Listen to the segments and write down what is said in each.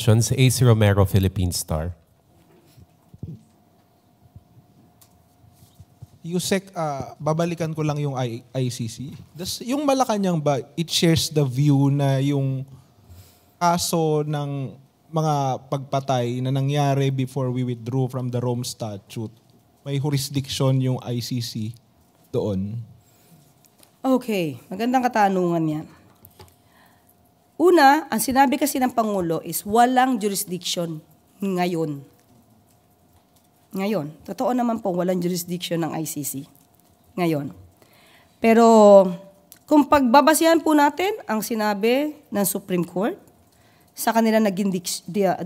AC Romero, Philippine Star. Yusek, babalikan ko lang yung ICC. Yung Malacanang ba, it shares the view na yung kaso ng mga pagpatay na nangyari before we withdrew from the Rome Statute, may jurisdiction yung ICC doon? Okay, magandang katanungan yan. Una, ang sinabi kasi ng Pangulo is walang jurisdiction ngayon. Ngayon, totoo naman po walang jurisdiction ng ICC ngayon. Pero kung pagbabasihan po natin ang sinabi ng Supreme Court sa kanila naging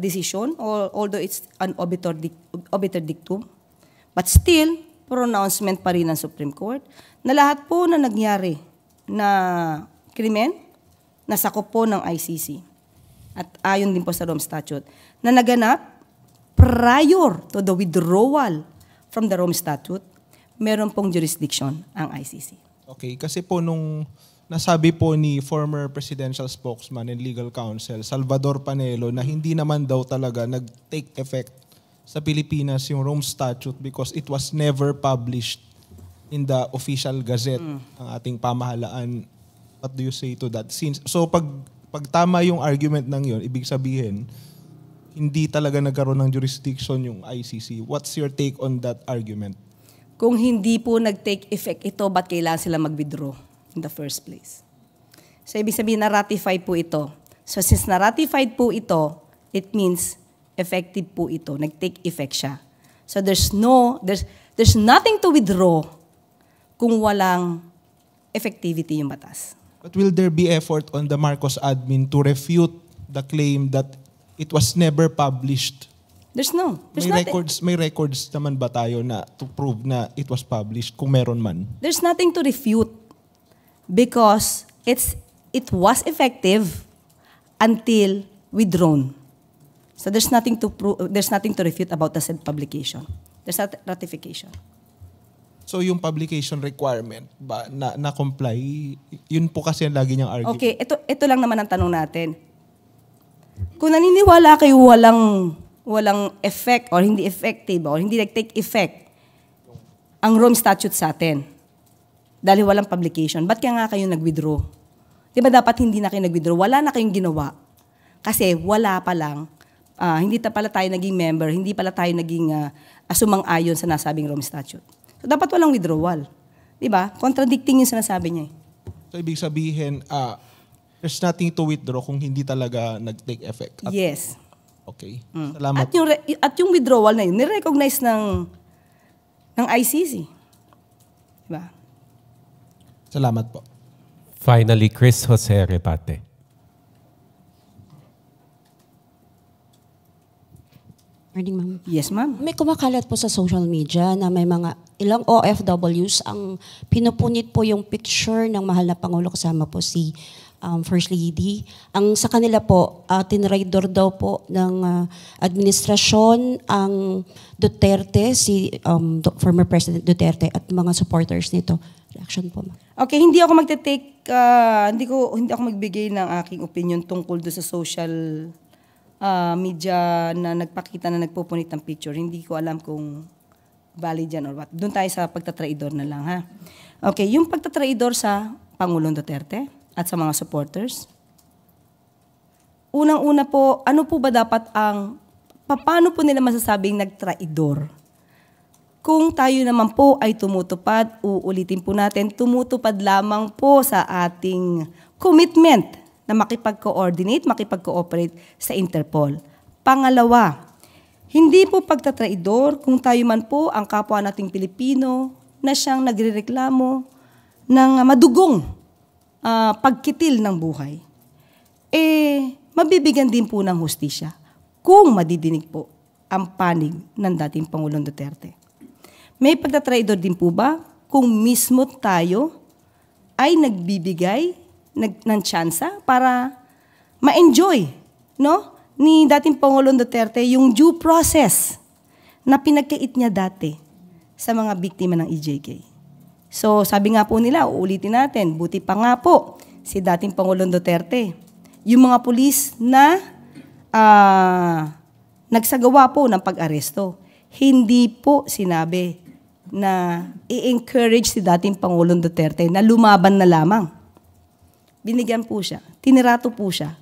decision, although it's an obiter dictum, but still, pronouncement pa rin ng Supreme Court na lahat po na nangyari na krimen, nasakop po ng ICC. At ayon din po sa Rome Statute, na naganap prior to the withdrawal from the Rome Statute, meron pong jurisdiction ang ICC. Okay, kasi po nung nasabi po ni former presidential spokesman and legal counsel, Salvador Panelo, na hindi naman daw talaga nag-take effect sa Pilipinas yung Rome Statute because it was never published in the official gazette ng ating pamahalaan. What do you say to that? So pag tama yung argument ng yun, ibig sabihin, hindi talaga nagkaroon ng jurisdiction yung ICC. What's your take on that argument? Kung hindi po nag-take effect ito, ba't kailangan sila mag-withdraw in the first place? So, ibig sabihin, na-ratify po ito. So, since na-ratified po ito, it means effective po ito. Nag-take effect siya. So, there's nothing to withdraw kung walang effectivity yung batas. But will there be effort on the Marcos admin to refute the claim that it was never published? There's May records naman ba tayo na to prove na it was published kung meron man? There's nothing to refute because it was effective until withdrawn. So there's nothing to refute about the said publication. There's not ratification. So yung publication requirement ba na comply, yun po kasi ang lagi niyang argument. Okay, ito lang naman ang tanong natin. Kung naniniwala kayo walang effect or hindi effective or hindi nag-take effect ang Rome Statute sa atin dahil walang publication, ba't kaya nga kayo nag-withdraw? Di ba dapat hindi na kayo nag-withdraw? Wala na kayong ginawa. Kasi wala pa lang, hindi pala tayo naging member, hindi pala tayo naging sumang-ayon sa nasabing Rome Statute. So dapat walang withdrawal. Di ba? Contradicting yung sinasabi niya. So ibig sabihin, there's nothing to withdraw kung hindi talaga nag-take effect. Yes. Okay. Salamat. At yung withdrawal na yun, nirecognize ng ICC. Diba? Salamat po. Finally, Chris Jose Rebate. Morning, ma'am. Yes, ma'am. May kumakalat po sa social media na may mga ilang OFWs ang pinupunit po yung picture ng mahal na Pangulo kasama po si First Lady. Ang sa kanila po, tinraidor daw po ng administrasyon ang Duterte, si former President Duterte at mga supporters nito. Reaction po, ma'am. Okay, hindi ako hindi ako magbigay ng aking opinion tungkol do sa social media na nagpakita na nagpupunit ng picture. Hindi ko alam kung valid yan or what. Doon tayo sa pagtatraidor na lang, ha? Okay, yung pagtatraidor sa Pangulong Duterte at sa mga supporters. Unang-una po, ano po ba dapat paano po nila masasabing nagtraidor? Kung tayo naman po ay tumutupad, uulitin po natin, tumutupad lamang po sa ating commitment na makipag-coordinate, makipag-cooperate sa Interpol. Pangalawa, hindi po pagtatraidor kung tayo man po ang kapwa nating Pilipino na siyang nagrereklamo ng madugong pagkitil ng buhay. Mabibigyan din po ng hustisya kung madidinig po ang panig ng dating Pangulong Duterte. May pagtatraidor din po ba kung mismo tayo ay nagbibigay ng tsansa para ma-enjoy, no, ni dating Pangulong Duterte yung due process na pinagkait niya dati sa mga biktima ng EJK. So sabi nga po nila, uulitin natin, buti pa nga po si dating Pangulong Duterte, yung mga pulis na nagsagawa po ng pag-aresto. Hindi po sinabi na i-encourage si dating Pangulong Duterte na lumaban na lamang. Binigyan po siya, tinirato po siya,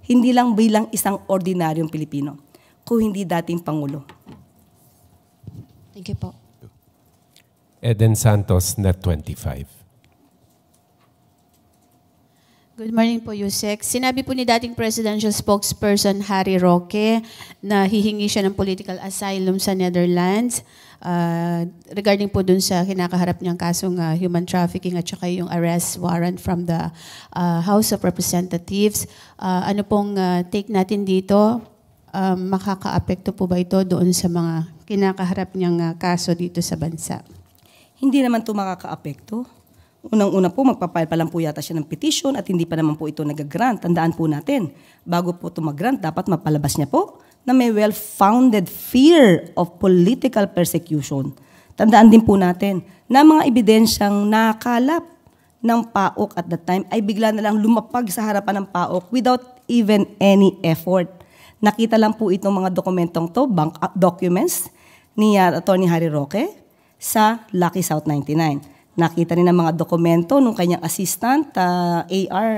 hindi lang bilang isang ordinaryong Pilipino, kung hindi dating Pangulo. Thank you po. Eden Santos, Net 25. Good morning po, Yusek. Sinabi po ni dating presidential spokesperson Harry Roque na hihingi siya ng political asylum sa Netherlands regarding po dun sa kinakaharap niyang kasong human trafficking at saka yung arrest warrant from the House of Representatives. Ano pong take natin dito? Makakaapekto po ba ito doon sa mga kinakaharap niyang kaso dito sa bansa? Hindi naman ito makakaapekto. Unang-una po, magpapile pa lang po yata siya ng petition at hindi pa naman po ito nag-grant. Tandaan po natin, bago po ito mag-grant, dapat mapalabas niya po na may well-founded fear of political persecution. Tandaan din po natin na mga ebidensyang nakalap ng PAOK at that time ay bigla na lang lumapag sa harapan ng PAOK without even any effort. Nakita lang po itong mga dokumentong to, bank documents ni Atty. Harry Roque sa Lucky South 99. Nakita rin ng mga dokumento nung kanyang assistant, A.R.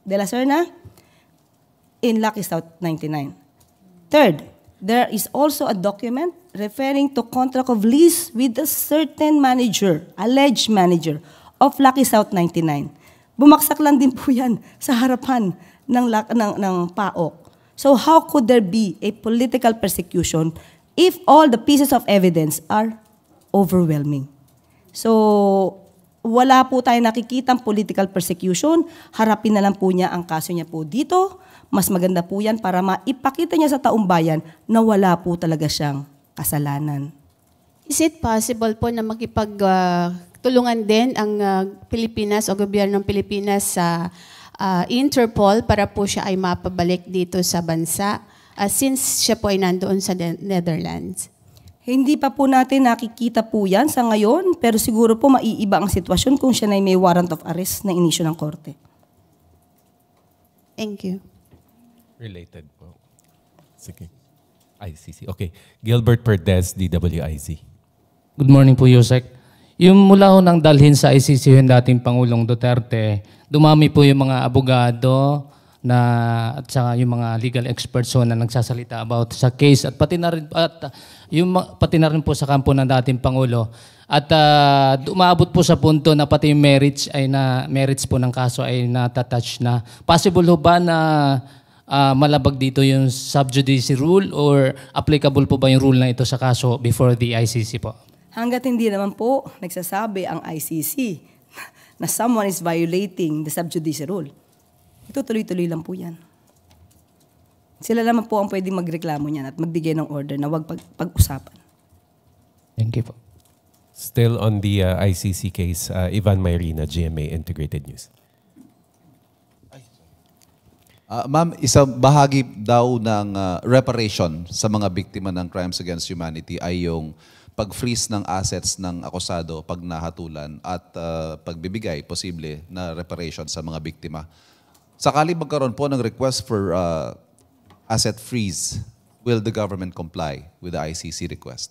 De La Serna, in Lucky South 99. Third, there is also a document referring to contract of lease with a certain manager, alleged manager, of Lucky South 99. Bumaksak lang din po yan sa harapan ng PAOK. So how could there be a political persecution if all the pieces of evidence are overwhelming? So, wala po tayo nakikitang political persecution. Harapin na lang po niya ang kaso niya po dito. Mas maganda po yan para maipakita niya sa taong bayan na wala po talaga siyang kasalanan. Is it possible po na makipagtulungan din ang Pilipinas o gobyerno ng Pilipinas sa Interpol para po siya ay mapabalik dito sa bansa since siya po ay nandoon sa Netherlands? Hindi pa po natin nakikita po yan sa ngayon, pero siguro po maiiba ang sitwasyon kung siya na may warrant of arrest na inisyu ng korte. Thank you. Related po. Sige. ICC. Okay. Gilbert Perdez, DWIZ. Good morning po, Yusek. Yung mula ho nang dalhin sa ICC yung dating Pangulong Duterte, dumami po yung mga abogado at saka yung mga legal experts na nagsasalita about sa case at pati na rin po sa kampo ng dating Pangulo. At umaabot po sa punto na pati yung merits po ng kaso ay natatouch na. Possible ho ba na malabag dito yung sub judice rule or applicable po ba yung rule na ito sa kaso before the ICC po? Hanggat hindi naman po nagsasabi ang ICC na someone is violating the sub judice rule, ito tuloy-tuloy lang po yan. Sila naman po ang pwedeng magreklamo niyan at magbigay ng order na huwag pag-usapan. Thank you po. Still on the ICC case, Ivan Mayrina, GMA Integrated News. Ma'am, isang bahagi daw ng reparation sa mga biktima ng crimes against humanity ay yung pag-freeze ng assets ng akusado pag nahatulan at pagbibigay, posible, na reparation sa mga biktima. Sakali magkaroon po ng request for asset freeze, will the government comply with the ICC request?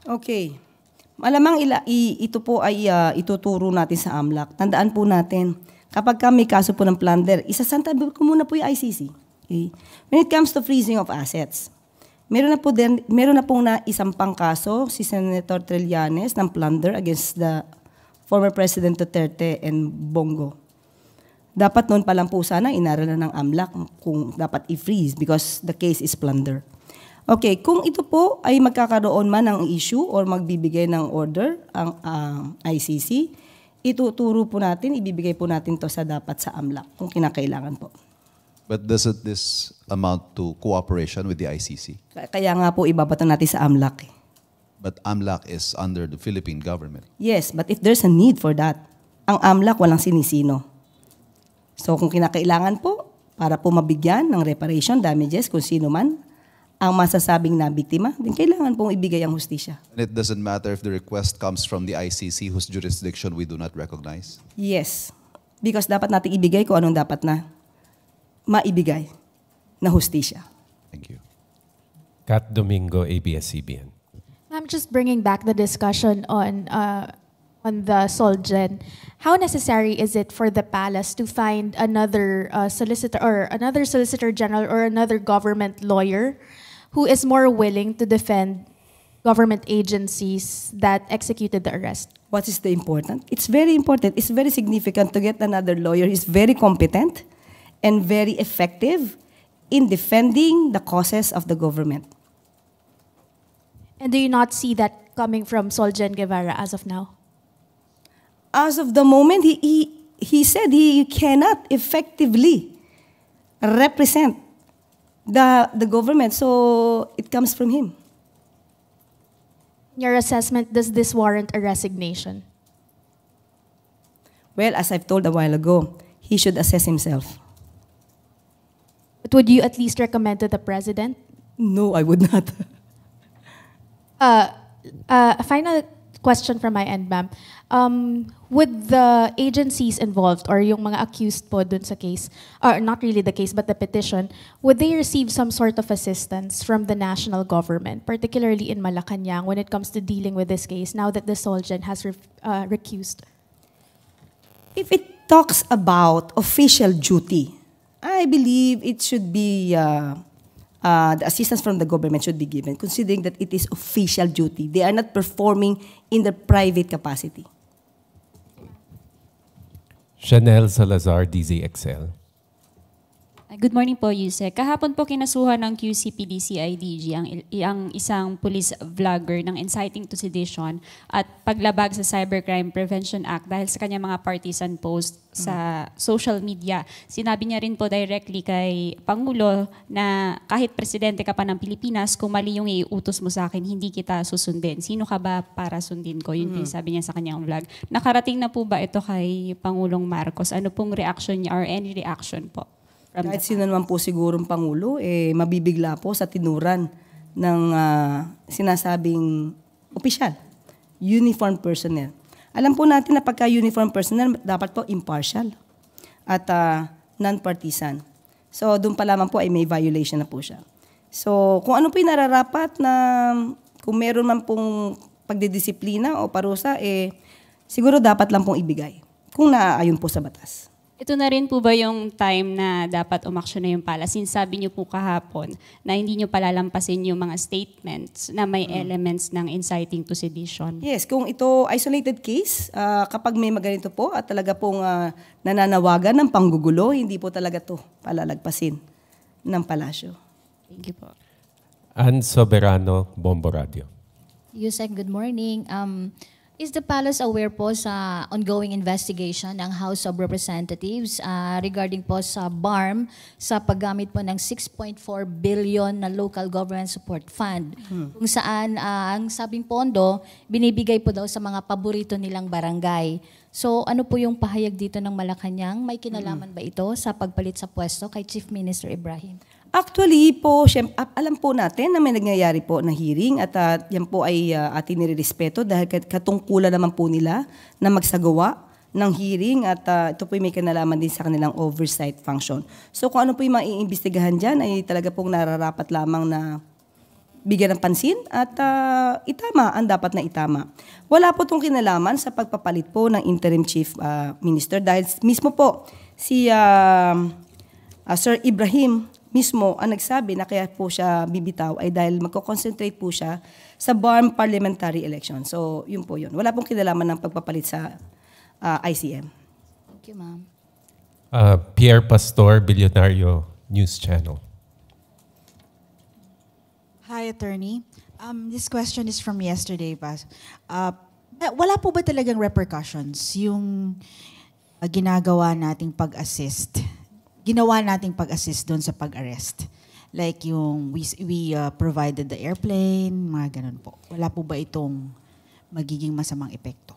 Okay. Malamang ito po ay ituturo natin sa AMLAC. Tandaan po natin, kapag may kaso po ng plunder, isasantabi ko muna po yung ICC. Okay? When it comes to freezing of assets, meron na pong isampang kaso si Senator Trillanes ng plunder against the former President Duterte and Bongo. Dapat noon pa lang po sana inaralan ng AMLAC kung dapat i-freeze because the case is plunder. Okay, kung ito po ay magkakaroon man ng issue or magbibigay ng order ang ICC, ituturo po natin, ibibigay po natin to sa dapat sa AMLAC kung kinakailangan po. But doesn't this amount to cooperation with the ICC? Kaya nga po ibabato natin sa AMLAC. But AMLAC is under the Philippine government. Yes, but if there's a need for that, ang AMLAC walang sinisino. So kung kinakailangan po, para po mabigyan ng reparation damages kung sino man ang masasabing na biktima, din kailangan pong ibigay ang hustisya. And it doesn't matter if the request comes from the ICC whose jurisdiction we do not recognize? Yes. Because dapat natin ibigay kung anong dapat na maibigay na hustisya. Thank you. Kat Domingo, ABS-CBN. I'm just bringing back the discussion on the Solgen. How necessary is it for the palace to find another solicitor or another solicitor general or another government lawyer who is more willing to defend government agencies that executed the arrest? What is the important? It's very important. It's very significant to get another lawyer. He's very competent and very effective in defending the causes of the government. And do you not see that coming from Solgen Guevara as of now? As of the moment, he said he cannot effectively represent the government, so it comes from him. In your assessment, does this warrant a resignation? Well, as I've told a while ago, he should assess himself. But would you at least recommend to the president? No, I would not. A final question from my end, ma'am. Would the agencies involved or yung mga accused po dun sa case, or not really the case but the petition, would they receive some sort of assistance from the national government, particularly in Malacanang, when it comes to dealing with this case now that the Solgen has recused? If it talks about official duty, I believe it should be the assistance from the government should be given, considering that it is official duty. They are not performing in their private capacity. Chanel Salazar, DZXL. Good morning po, Yusek. Kahapon po kinasuhan ng QCPD-CIDG ang isang police vlogger ng inciting to sedition at paglabag sa Cybercrime Prevention Act dahil sa kanyang mga partisan post sa social media. Sinabi niya rin po directly kay Pangulo na kahit presidente ka pa ng Pilipinas, kung mali yung iutos mo sa akin, hindi kita susundin. Sino ka ba para sundin ko? Yun yung sabi niya sa kanyang vlog. Nakarating na po ba ito kay Pangulong Marcos? Ano pong reaction niya or any reaction po? Kahit sino naman po sigurong Pangulo, mabibigla po sa tinuran ng sinasabing opisyal, uniformed personnel. Alam po natin na pagka-uniformed personnel, dapat po impartial at non-partisan. So doon pa lamang po ay may violation na po siya. So kung ano po yung nararapat na kung meron man pong pagdidisiplina o parusa, siguro dapat lang pong ibigay kung naaayon po sa batas. Ito na rin po ba yung time na dapat umaksyon na yung palace? Since sabi niyo po kahapon na hindi niyo palalampasin yung mga statements na may elements ng inciting to sedition. Yes, kung ito isolated case, kapag may maganito po at talaga pong nananawagan ng panggugulo, hindi po talaga to palalagpasin ng palasyo. Thank you po. Ann Soberano, Bombo Radio. Yusek, good morning. Is the palace aware po sa ongoing investigation ng House of Representatives regarding po sa BARM sa paggamit po ng 6.4 billion na local government support fund kung saan ang sabing pondo binibigay po daw sa mga paborito nilang barangay. So ano po yung pahayag dito ng Malacanang? May kinalaman ba ito sa pagpalit sa pwesto kay Chief Minister Ibrahim? Actually po, alam po natin na may nangyayari po na hearing at yan po ay ating nirerespeto dahil katungkulan naman po nila na magsagawa ng hearing at ito po may kinalaman din sa kanilang oversight function. So kung ano po yung maiimbestigahan dyan ay talaga pong nararapat lamang na bigyan ng pansin at itama ang dapat na itama. Wala po itong kinalaman sa pagpapalit po ng interim chief minister dahil mismo po si Sir Ibrahim mismo ang nagsabi na kaya po siya bibitaw ay dahil magko-concentrate po siya sa BARM parliamentary election. So, yun po yun. Wala pong kinalaman ng pagpapalit sa ICM. Thank you, ma'am. Pierre Pastor, Billionario News Channel. Hi, Attorney. This question is from yesterday pa. Wala po ba talagang repercussions yung ginagawa nating pag-assist? Ginawa nating pag-assist doon sa pag-arrest. Like yung we provided the airplane, mga ganun po. Wala po ba itong magiging masamang epekto?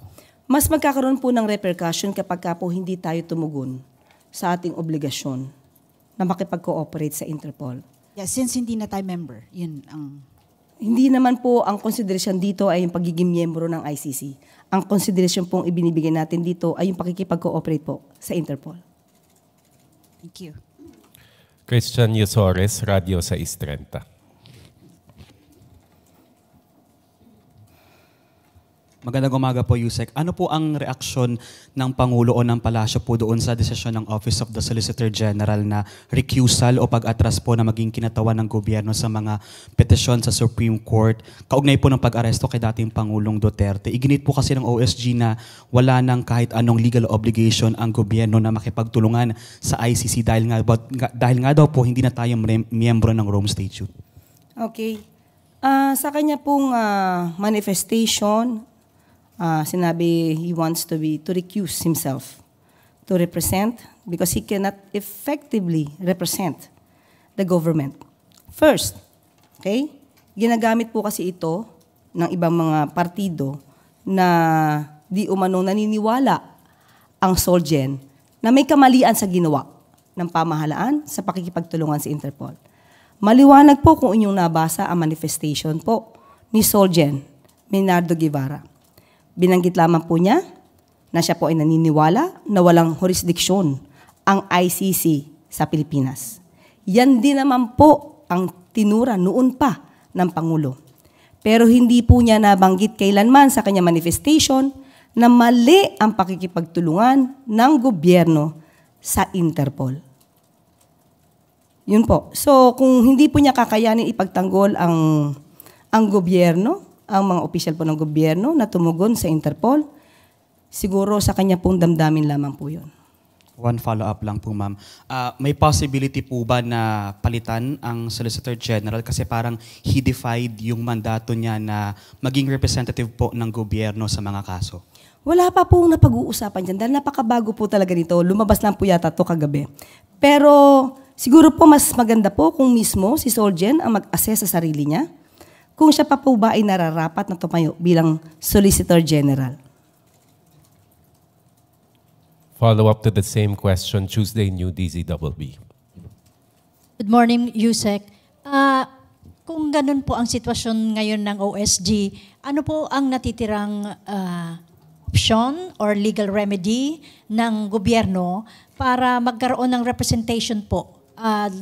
Mas magkakaroon po ng repercussion kapag po hindi tayo tumugon sa ating obligasyon na makipag-cooperate sa Interpol. Yeah, since hindi na tayo member, yun ang... Hindi naman po ang konsiderasyon dito ay yung pagiging miyembro ng ICC. Ang konsiderasyon pong ibinibigay natin dito ay yung pakikipag-cooperate po sa Interpol. Thank you. Christian Yosores, Radyo 630. Magandang umaga po, Yusek. Ano po ang reaksyon ng Pangulo o ng Palasyo po doon sa desisyon ng Office of the Solicitor General na recusal o pag-atras po na maging kinatawan ng gobyerno sa mga petisyon sa Supreme Court kaugnay po ng pag-aresto kay dating Pangulong Duterte? Iginit po kasi ng OSG na wala nang kahit anong legal obligation ang gobyerno na makipagtulungan sa ICC dahil nga daw po hindi na tayo miyembro ng Rome Statute. Okay. Sa kanya pong manifestation, sinabi he wants to recuse himself to represent because he cannot effectively represent the government. First, okay, ginagamit po kasi ito ng ibang mga partido na di umanong naniniwala ang Solgen na may kamalian sa ginawa ng pamahalaan sa pakikipagtulungan sa Interpol. Maliwanag po kung inyong nabasa ang manifestation po ni Solgen Menardo Guevara. Binanggit lamang po niya na siya po ay naniniwala na walang jurisdiksyon ang ICC sa Pilipinas. Yan din naman po ang tinura noon pa ng Pangulo. Pero hindi po niya nabanggit kailanman sa kanya manifestation na mali ang pakikipagtulungan ng gobyerno sa Interpol. Yun po. So kung hindi po niya kakayanin ipagtanggol ang gobyerno, ang mga opisyal po ng gobyerno na tumugon sa Interpol, siguro sa kanya pong damdamin lamang po yun. One follow-up lang po, ma'am. May possibility po ba na palitan ang Solicitor General kasi parang he defied yung mandato niya na maging representative po ng gobyerno sa mga kaso? Wala pa pong napag-uusapan dyan dahil napakabago po talaga nito. Lumabas lang po yata ito kagabi. Pero siguro po mas maganda po kung mismo si Solgen ang mag-assess sa sarili niya kung siya pa po ba ay nararapat na tumayo bilang Solicitor General. Follow-up to the same question, Tuesday New DZWB. Good morning, Yusek. Kung ganun po ang sitwasyon ngayon ng OSG, ano po ang natitirang option or legal remedy ng gobyerno para magkaroon ng representation po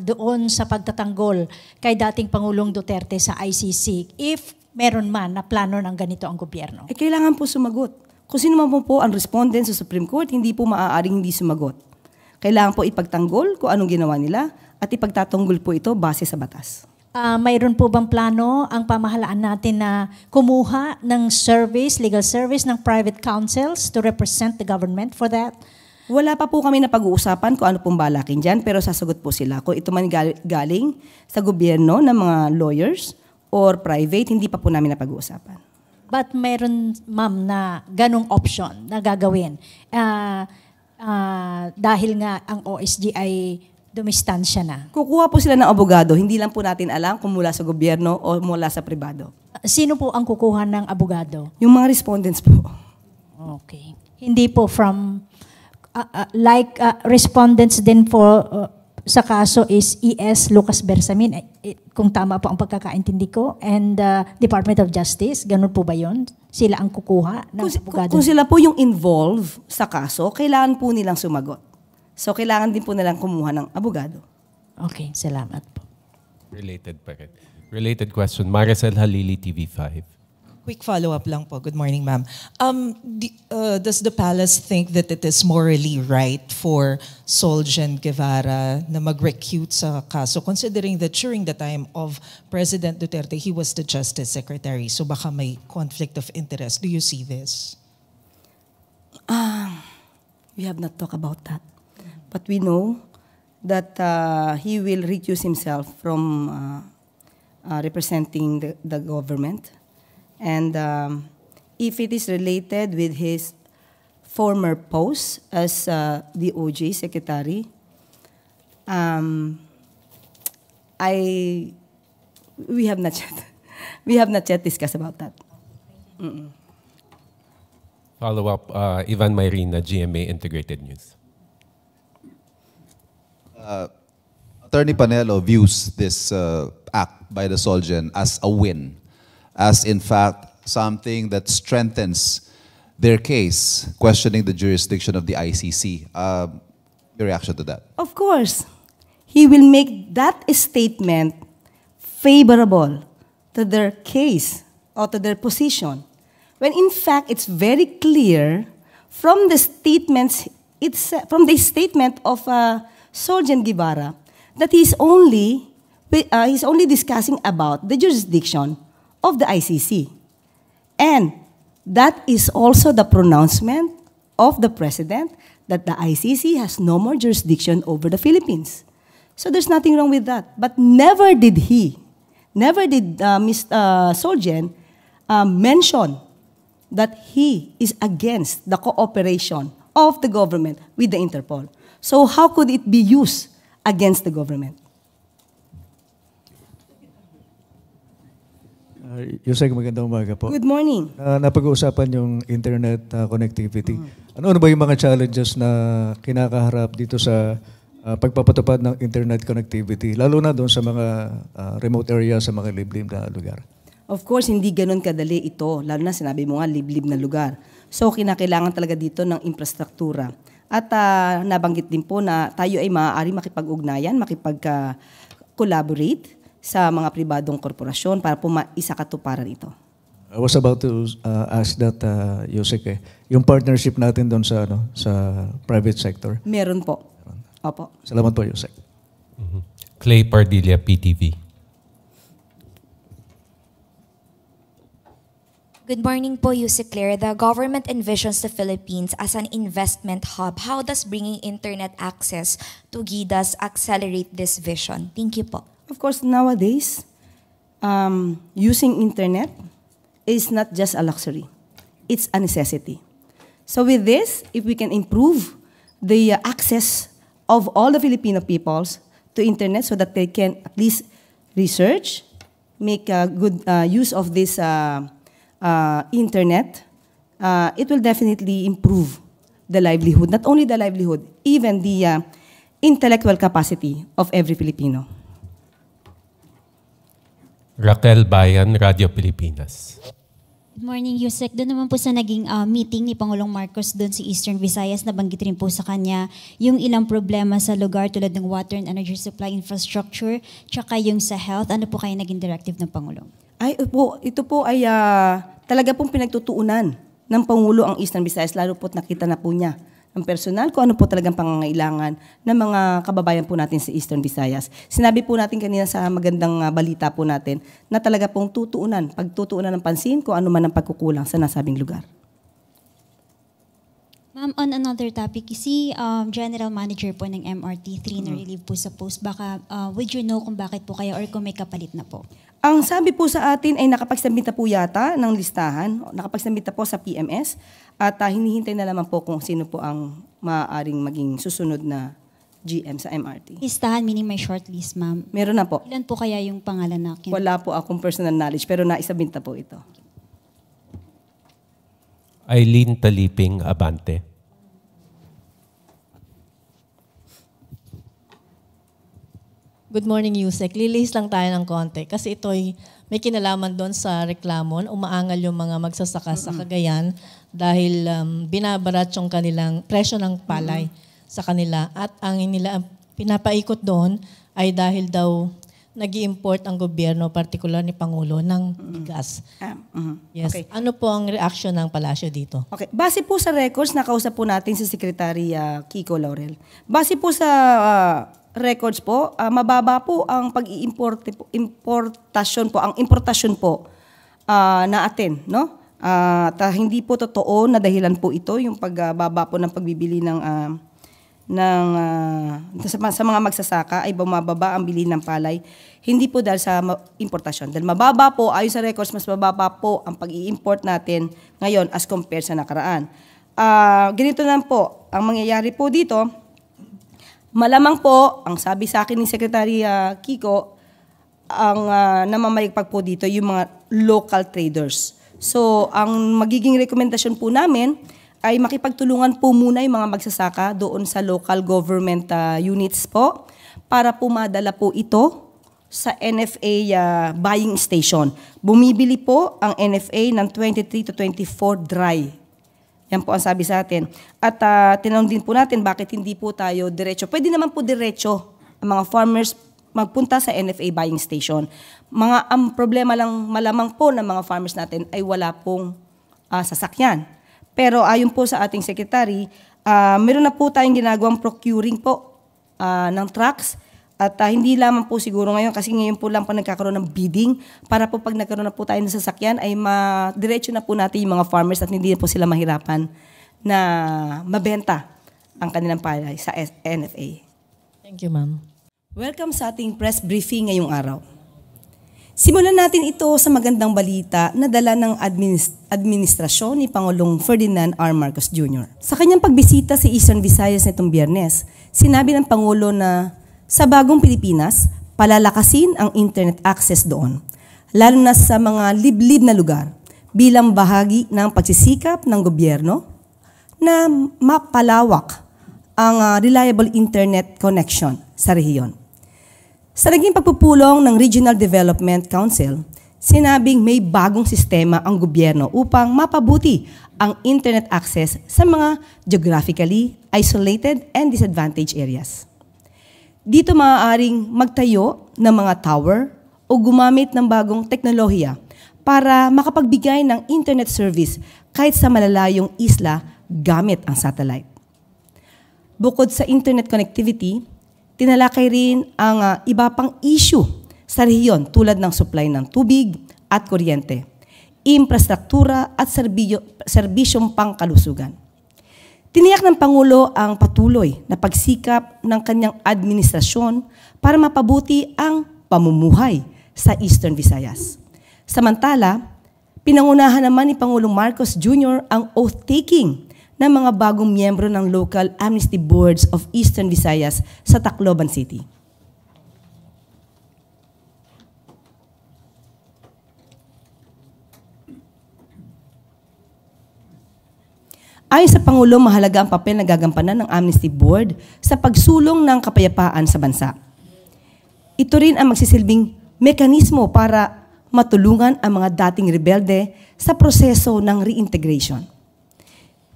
doon sa pagtatanggol kay dating Pangulong Duterte sa ICC if meron man na plano ng ganito ang gobyerno? Kailangan po sumagot. Kung sino man po ang respondent sa Supreme Court, hindi po maaaring hindi sumagot. Kailangan po ipagtanggol kung anong ginawa nila at ipagtatanggol po ito base sa batas. Mayroon po bang plano ang pamahalaan natin na kumuha ng legal service ng private counsels to represent the government for that? Wala pa po kami na pag-uusapan kung ano pong balakin dyan, pero sasagot po sila. Kung ito man galing sa gobyerno ng mga lawyers or private, hindi pa po namin na pag-uusapan. But meron, ma'am, na ganong option na gagawin dahil nga ang OSG ay dumistansya na? Kukuha po sila ng abogado. Hindi lang po natin alam kung mula sa gobyerno o mula sa pribado. Sino po ang kukuha ng abogado? Yung mga respondents po. Okay. Hindi po from respondents din for sa kaso is E.S. Lucas Bersamin, kung tama po ang pagkakaintindi ko, and Department of Justice, ganun po ba yun? Sila ang kukuha ng abogado? Kung sila po yung involved sa kaso, kailangan po nilang sumagot. So, kailangan din po nilang kumuha ng abogado. Okay, salamat po. Related pa rin. Related question, Maricel Halili, TV5. Quick follow-up lang po. Good morning, ma'am. Does the palace think that it is morally right for Solgen Guevara na mag-recute sa kaso, considering that during the time of President Duterte, he was the Justice Secretary, so baka may conflict of interest. Do you see this? We have not talked about that. But we know that he will recuse himself from representing the government. And if it is related with his former post as DOJ Secretary, we have not yet discussed about that. Follow up, Ivan Mayrina, GMA Integrated News. Attorney Panelo views this act by the Solgen as a win, as in fact something that strengthens their case, questioning the jurisdiction of the ICC. Your reaction to that? Of course. he will make that statement favorable to their case or to their position. When in fact, it's very clear from the statements, from the statement of Sergeant Guevara that he's only discussing about the jurisdiction of the ICC. And that is also the pronouncement of the President that the ICC has no more jurisdiction over the Philippines. So there's nothing wrong with that. But never did Mr. Solgen mention that he is against the cooperation of the government with the Interpol. So how could it be used against the government? Yusek, magandang umaga po. Good morning. Napag-uusapan yung internet connectivity. Ano ba yung mga challenges na kinakaharap dito sa pagpapatupad ng internet connectivity, lalo na doon sa mga remote area, sa mga liblib na lugar? Of course, hindi ganun kadali ito, lalo na sinabi mo nga, liblib na lugar. So, kinakailangan talaga dito ng infrastruktura. At nabanggit din po na tayo ay maaari makipag-ugnayan, makipag-collaborate sa mga pribadong korporasyon para po maisakatuparan ito. I was about to ask that, Yusek, yung partnership natin doon sa private sector. Meron po. Opo. Salamat po, Yusek. Clay Pardilla, PTV. Good morning po, Yusek Claire. The government envisions the Philippines as an investment hub. How does bringing internet access to GIDAS accelerate this vision? Thank you po. Of course, nowadays, using internet is not just a luxury. It's a necessity. So with this, if we can improve the access of all the Filipino peoples to internet so that they can at least research, make good use of this internet, it will definitely improve the livelihood, not only the livelihood, even the intellectual capacity of every Filipino. Raquel Bayan, Radio Pilipinas. Good morning, Yusek. Doon naman po sa naging meeting ni Pangulong Marcos doon sa Eastern Visayas, nabanggit rin po sa kanya yung ilang problema sa lugar tulad ng water and energy supply infrastructure, tsaka yung sa health. Ano po kaya naging directive ng Pangulong? Ito po ay talaga pong pinagtutuunan ng Pangulo ang Eastern Visayas, lalo po't nakita na po niya ang personal kung ano po talagang pangangailangan ng mga kababayan po natin sa Eastern Visayas. Sinabi po natin kanina sa magandang balita po natin na talaga pong pagtutuunan ng pansin kung ano man ang pagkukulang sa nasabing lugar. Ma'am, on another topic, si General Manager po ng MRT3 na relieve po sa post. Baka would you know kung bakit po kayo or kung may kapalit na po? Ang sabi po sa atin ay nakapagsubmit na po yata ng listahan, nakapagsubmit na po sa PMS at hinihintay na naman po kung sino po ang maaaring maging susunod na GM sa MRT. Listahan meaning may shortlist, ma'am? Meron na po. Ilan po kaya yung pangalan na? Wala po akong personal knowledge pero naisubmit na po ito. Eileen Taliping, Abante. Good morning, Yusek. Lilis lang tayo ng konti kasi ito'y may kinalaman doon sa reklamon. Umaangal yung mga magsasaka sa Cagayan dahil binabarat yung kanilang presyo ng palay sa kanila. At ang pinapaikot doon ay dahil daw nag-i-import ang gobyerno, partikular ni Pangulo, ng bigas. Yes. Okay. Ano po ang reaction ng palasyo dito? Okay. Base po sa records, nakausap po natin si Secretary Kiko Laurel. Base po sa records po, mababa po ang importasyon po na atin, no? Hindi po totoo na dahilan po ito yung pagbaba po ng pagbibili sa mga magsasaka ay bumababa ang bili ng palay. Hindi po dahil sa importasyon. Dahil mababa po, ayon sa records, mas mababa po ang pag-i-import natin ngayon as compared sa nakaraan. Ganito lang po, ang mangyayari po dito, malamang po, ang sabi sa akin ni Secretary Kiko, ang namamayagpag po dito yung mga local traders. So, ang magiging rekomendasyon po namin ay makipagtulungan po muna yung mga magsasaka doon sa local government units po para po madala po ito sa NFA buying station. Bumibili po ang NFA ng 23 to 24 dry. Yan po ang sabi sa atin. At tinanong din po natin bakit hindi po tayo diretso. Pwede naman po diretso ang mga farmers magpunta sa NFA buying station. Ang problema lang malamang po ng mga farmers natin ay wala pong sasakyan. Pero ayon po sa ating secretary, meron na po tayong ginagawang procuring po ng trucks. At hindi lamang po siguro ngayon, kasi ngayon po lang pa nagkakaroon ng bidding para po pag nagkaroon na po tayo ng sasakyan ay diretso na po natin yung mga farmers at hindi na po sila mahirapan na mabenta ang kanilang palay sa NFA. Thank you, ma'am. Welcome sa ating press briefing ngayong araw. Simulan natin ito sa magandang balita na dala ng administrasyon ni Pangulong Ferdinand R. Marcos Jr. Sa kanyang pagbisita sa Eastern Visayas nitong Biyernes, sinabi ng Pangulo na sa bagong Pilipinas, palalakasin ang internet access doon, lalo na sa mga liblib na lugar, bilang bahagi ng pagsisikap ng gobyerno na mapalawak ang reliable internet connection sa rehiyon. Sa naging pagpupulong ng Regional Development Council, sinabing may bagong sistema ang gobyerno upang mapabuti ang internet access sa mga geographically isolated and disadvantaged areas. Dito maaaring magtayo ng mga tower o gumamit ng bagong teknolohiya para makapagbigay ng internet service kahit sa malalayong isla gamit ang satellite. Bukod sa internet connectivity, tinalakay rin ang iba pang issue sa rehiyon tulad ng supply ng tubig at kuryente, infrastruktura at serbisyong pangkalusugan. Tiniyak ng Pangulo ang patuloy na pagsikap ng kanyang administrasyon para mapabuti ang pamumuhay sa Eastern Visayas. Samantala, pinangunahan naman ni Pangulong Marcos Jr. ang oath-taking ng mga bagong miyembro ng Local Amnesty Boards of Eastern Visayas sa Tacloban City. Ayon sa Pangulo, mahalaga ang papel na gagampanan ng Amnesty Board sa pagsulong ng kapayapaan sa bansa. Ito rin ang magsisilbing mekanismo para matulungan ang mga dating rebelde sa proseso ng reintegration.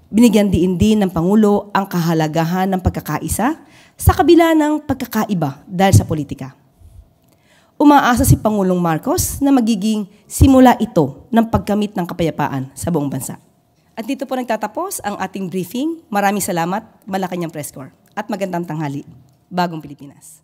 Binigyan din ng Pangulo ang kahalagahan ng pagkakaisa sa kabila ng pagkakaiba dahil sa politika. Umaasa si Pangulong Marcos na magiging simula ito ng pagkamit ng kapayapaan sa buong bansa. At dito po nagtatapos ang ating briefing. Maraming salamat, Malacanang Press Corps. At magandang tanghali, Bagong Pilipinas.